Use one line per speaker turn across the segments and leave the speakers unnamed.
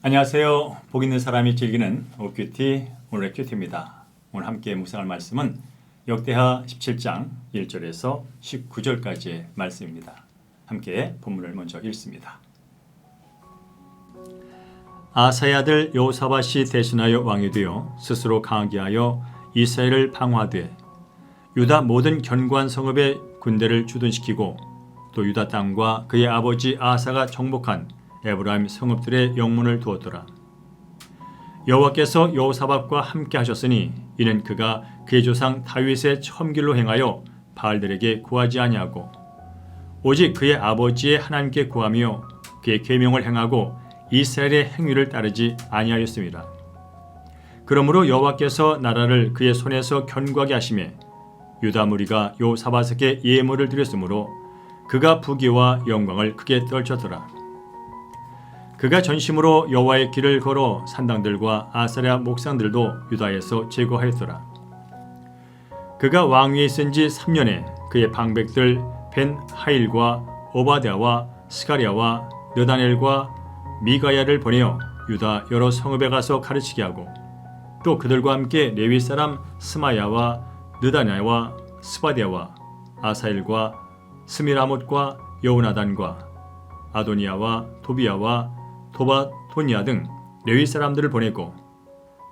안녕하세요. 복 있는 사람이 즐기는 오큐티 오늘의 큐티입니다. 오늘 함께 묵상할 말씀은 역대하 17장 1절에서 19절까지의 말씀입니다. 함께 본문을 먼저 읽습니다. 아사의 아들 여호사밧이 대신하여 왕이 되어 스스로 강하게 하여 이스라엘을 방화되 유다 모든 견고한 성읍에 군대를 주둔시키고 또 유다 땅과 그의 아버지 아사가 정복한 에브라임 성읍들의 영문을 두었더라. 여호와께서 여호사밧과 함께 하셨으니 이는 그가 그의 조상 다윗의 첨길로 행하여 바알들에게 구하지 아니하고 오직 그의 아버지의 하나님께 구하며 그의 계명을 행하고 이스라엘의 행위를 따르지 아니하였습니다. 그러므로 여호와께서 나라를 그의 손에서 견고하게 하시매 유다 무리가 여호사밧에게 예물을 드렸으므로 그가 부귀와 영광을 크게 떨쳤더라. 그가 전심으로 여호와의 길을 걸어 산당들과 아사랴 목상들도 유다에서 제거하였더라. 그가 왕위에 있은 지 3년에 그의 방백들 벤 하일과 오바댜와 스가랴와 느다넬과 미가야를 보내어 유다 여러 성읍에 가서 가르치게 하고 또 그들과 함께 레위 사람 스마야와 느다냐와 스바랴와 아사일과 스미라못과 여우나단과 아도니아와 도비야와 도바도니아 등 레위 사람들을 보내고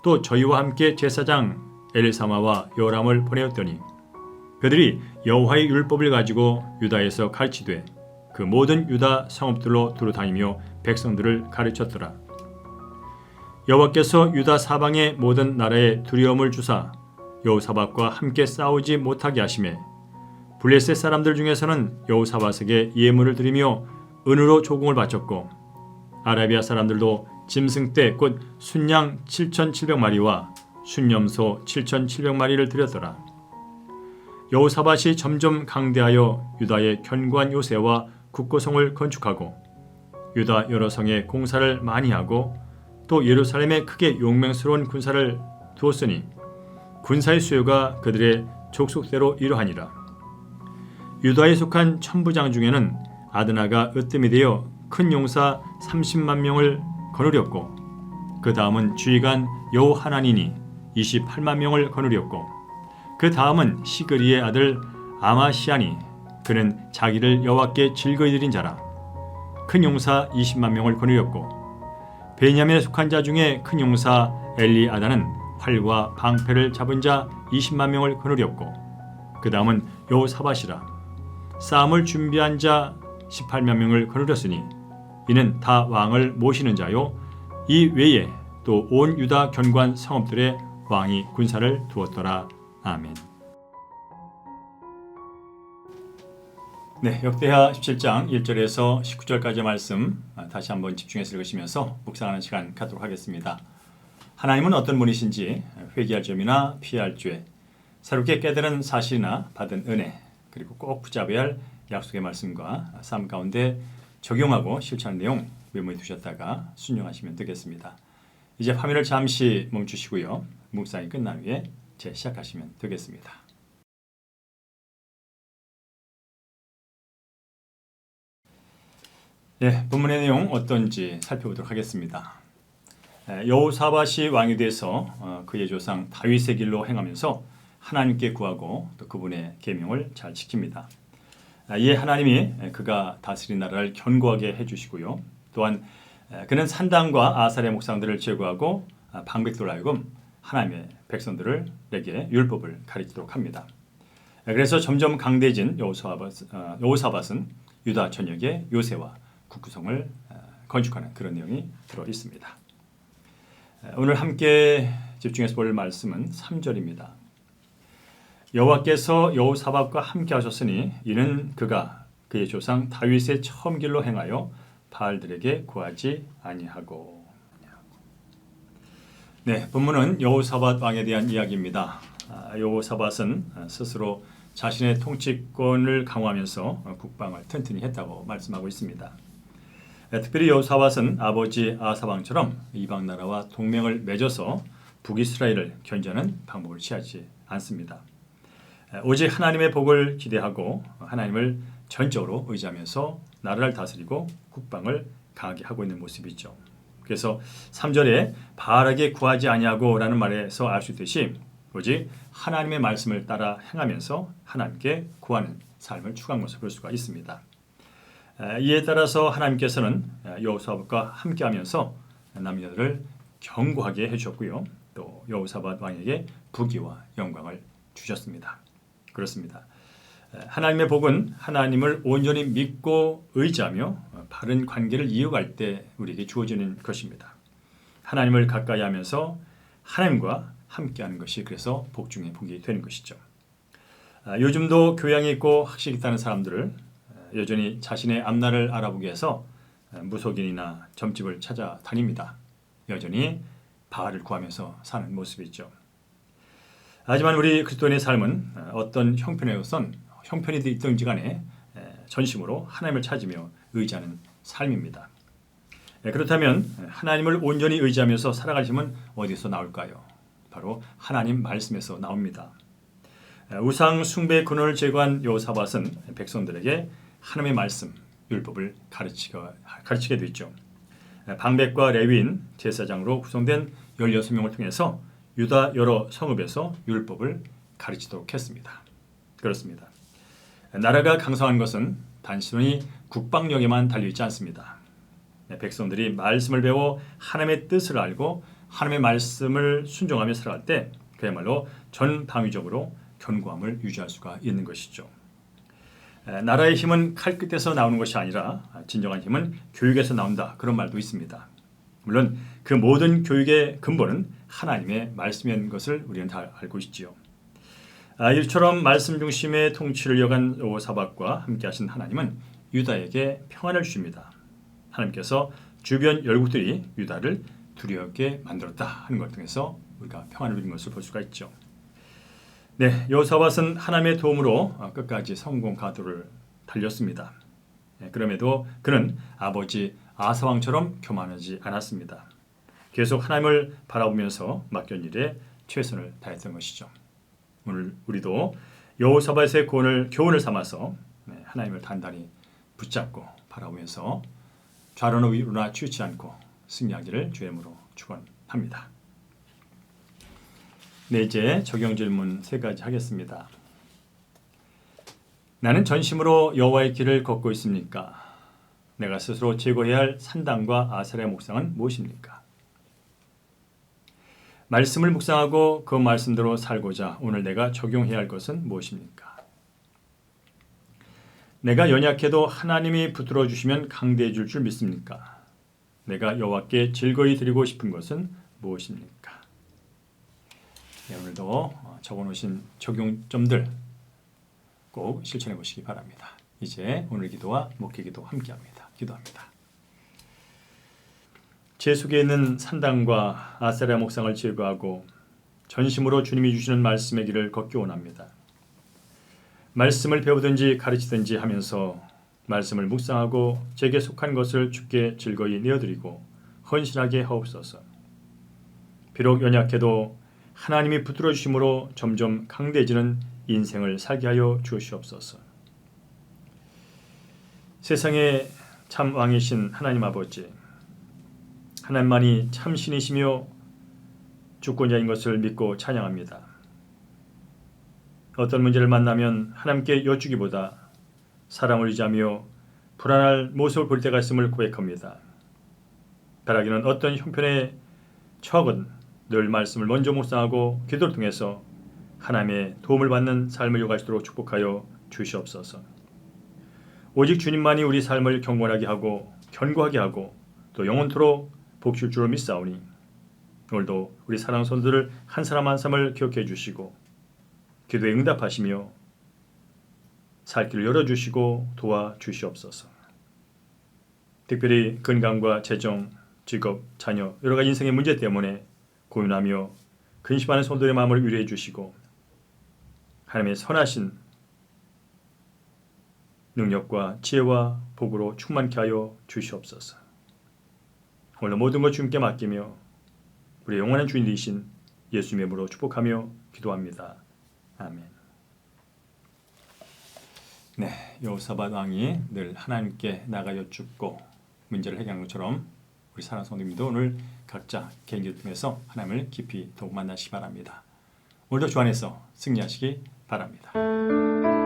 또 저희와 함께 제사장 엘사마와 요람을 보내었더니 그들이 여호와의 율법을 가지고 유다에서 가르치되 그 모든 유다 성읍들로 두루 다니며 백성들을 가르쳤더라. 여호와께서 유다 사방의 모든 나라에 두려움을 주사 여호사밧과 함께 싸우지 못하게 하시매 블레셋 사람들 중에서는 여호사밧에게 예물을 드리며 은으로 조공을 바쳤고 아라비아 사람들도 짐승떼 곧 순양 7,700마리와 순염소 7,700마리를 드렸더라. 여호사밧이 점점 강대하여 유다의 견고한 요새와 국고성을 건축하고 유다 여러 성에 공사를 많이 하고 또 예루살렘에 크게 용맹스러운 군사를 두었으니 군사의 수요가 그들의 족속대로 이러하니라. 유다에 속한 천부장 중에는 아드나가 으뜸이 되어 큰 용사 30만 명을 거느렸고 그 다음은 주의관 여호하나니니 28만 명을 거느렸고 그 다음은 시그리의 아들 아마시아니 그는 자기를 여호와께 즐거이 드린 자라 큰 용사 20만 명을 거느렸고 베냐민에 속한 자 중에 큰 용사 엘리아다는 활과 방패를 잡은 자 20만 명을 거느렸고 그 다음은 여호사밧이라 싸움을 준비한 자 18만 명을 거느렸으니 이는 다 왕을 모시는 자요 이 외에 또 온 유다 견고한 성읍들의 왕이 군사를 두었더라. 아멘. 네, 역대하 17장 1절에서 19절까지 말씀 다시 한번 집중해서 읽으시면서 묵상하는 시간 갖도록 하겠습니다. 하나님은 어떤 분이신지 회개할 점이나 피할 죄, 새롭게 깨달은 사실이나 받은 은혜, 그리고 꼭 붙잡아야 할 약속의 말씀과 삶 가운데 적용하고 실천하는 내용 메모해 두셨다가 순종하시면 되겠습니다. 이제 화면을 잠시 멈추시고요. 묵상이 끝난 후에 시작하시면 되겠습니다. 네, 본문의 내용 어떤지 살펴보도록 하겠습니다. 여호사밧이 왕이 돼서 그의 조상 다윗의 길로 행하면서 하나님께 구하고 또 그분의 계명을 잘 지킵니다. 이에 하나님이 그가 다스린 나라를 견고하게 해주시고요. 또한 그는 산당과 아사랴 목상들을 제거하고 방백들로 하여금 하나님의 백성들에게 율법을 가르치도록 합니다. 그래서 점점 강대해진 여호사밧은 유다 전역에 요새와 국구성을 건축하는 그런 내용이 들어 있습니다. 오늘 함께 집중해서 볼 말씀은 3절입니다. 여호와께서 여호사밧과 함께 하셨으니 이는 그가 그의 조상 다윗의 처음 길로 행하여 바알들에게 구하지 아니하고. 네, 본문은 여호사밧 왕에 대한 이야기입니다. 여호사밧은 스스로 자신의 통치권을 강화하면서 국방을 튼튼히 했다고 말씀하고 있습니다. 특별히 여호사밧은 아버지 아사 왕처럼 이방 나라와 동맹을 맺어서 북이스라엘을 견제하는 방법을 취하지 않습니다. 오직 하나님의 복을 기대하고 하나님을 전적으로 의지하면서 나라를 다스리고 국방을 강하게 하고 있는 모습이죠. 그래서 3절에 바알에게 구하지 아니하고라는 말에서 알 수 있듯이 오직 하나님의 말씀을 따라 행하면서 하나님께 구하는 삶을 추구한 것을 볼 수가 있습니다. 이에 따라서 하나님께서는 여호사밧과 함께하면서 남녀들을 견고하게 해주셨고요. 또 여호사밧 왕에게 부귀와 영광을 주셨습니다. 그렇습니다. 하나님의 복은 하나님을 온전히 믿고 의지하며 바른 관계를 이어갈 때 우리에게 주어지는 것입니다. 하나님을 가까이 하면서 하나님과 함께하는 것이 그래서 복 중에 복이 되는 것이죠. 요즘도 교양이 있고 학식이 있다는 사람들을 여전히 자신의 앞날을 알아보기 위해서 무속인이나 점집을 찾아다닙니다. 여전히 바알을 구하면서 사는 모습이죠. 하지만 우리 그리스도인의 삶은 어떤 형편이 있든지 간에 전심으로 하나님을 찾으며 의지하는 삶입니다. 그렇다면 하나님을 온전히 의지하면서 살아갈 힘은 어디서 나올까요? 바로 하나님 말씀에서 나옵니다. 우상 숭배 근원을 제거한 여호사밧은 백성들에게 하나님의 말씀, 율법을 가르치게 됐죠. 방백과 레위인 제사장으로 구성된 16명을 통해서 유다 여러 성읍에서 율법을 가르치도록 했습니다. 그렇습니다. 나라가 강성한 것은 단순히 국방력에만 달려있지 않습니다. 백성들이 말씀을 배워 하나님의 뜻을 알고 하나님의 말씀을 순종하며 살아갈 때 그야말로 전방위적으로 견고함을 유지할 수가 있는 것이죠. 나라의 힘은 칼끝에서 나오는 것이 아니라 진정한 힘은 교육에서 나온다. 그런 말도 있습니다. 물론 그 모든 교육의 근본은 하나님의 말씀인 것을 우리는 다 알고 있지요. 이처럼 말씀 중심의 통치를 이어간 여호사밧과 함께 하신 하나님은 유다에게 평안을 주십니다. 하나님께서 주변 열국들이 유다를 두렵게 만들었다 하는 것 통해서 우리가 평안을 누린 것을 볼 수가 있죠. 네, 여호사밧은 하나님의 도움으로 끝까지 성공 가도를 달렸습니다. 그럼에도 그는 아버지 아사 왕처럼 교만하지 않았습니다. 계속 하나님을 바라보면서 맡긴 일에 최선을 다했던 것이죠. 오늘 우리도 여호사밧의 교훈을 삼아서 하나님을 단단히 붙잡고 바라보면서 좌로나 위로나 치우치 않고 승리하기를 주의 이름으로 축원합니다. 네, 이제 적용 질문 3가지 하겠습니다. 나는 전심으로 여호와의 길을 걷고 있습니까? 내가 스스로 제거해야 할 산당과 아세라 목상은 무엇입니까? 말씀을 묵상하고 그 말씀대로 살고자 오늘 내가 적용해야 할 것은 무엇입니까? 내가 연약해도 하나님이 붙들어 주시면 강대해 줄 믿습니까? 내가 여호와께 즐거이 드리고 싶은 것은 무엇입니까? 네, 오늘도 적어놓으신 적용점들 꼭 실천해 보시기 바랍니다. 이제 오늘 기도와 목회 기도 함께합니다. 기도합니다. 제 속에 있는 산당과 아세라 목상을 제거하고 전심으로 주님이 주시는 말씀의 길을 걷기 원합니다. 말씀을 배우든지 가르치든지 하면서 말씀을 묵상하고 제게 속한 것을 주께 즐거이 내어드리고 헌신하게 하옵소서. 비록 연약해도 하나님이 붙들어 주심으로 점점 강대해지는 인생을 살게 하여 주시옵소서. 세상의 참 왕이신 하나님 아버지, 하나님만이 참 신이시며 주권자인 것을 믿고 찬양합니다. 어떤 문제를 만나면 하나님께 여쭈기보다 사랑을 의지하며 불안할 모습을 볼 때가 있음을 고백합니다. 바라기는 어떤 형편에 처하건 늘 말씀을 먼저 묵상하고 기도를 통해서 하나님의 도움을 받는 삶을 요구할 수 있도록 축복하여 주시옵소서. 오직 주님만이 우리 삶을 경건하게 하고 견고하게 하고 또 영원토록 복줄 줄을 믿사오니 오늘도 우리 사랑하는 손들을 한 사람 한 사람을 기억해 주시고 기도에 응답하시며 살 길을 열어주시고 도와주시옵소서. 특별히 건강과 재정, 직업, 자녀 여러 가지 인생의 문제 때문에 고민하며 근심하는 손들의 마음을 위로해 주시고 하나님의 선하신 능력과 지혜와 복으로 충만케 하여 주시옵소서. 오늘 모든 것 주님께 맡기며 우리 영원한 주인 되신 예수님의 이름으로 축복하며 기도합니다. 아멘. 네, 여호사밧 왕이 늘 하나님께 나가 여쭙고 문제를 해결한 것처럼 우리 사랑하는 성도님도 오늘 각자 개인기도 통해서 하나님을 깊이 더욱 만나시기 바랍니다. 오늘도 주 안에서 승리하시기 바랍니다.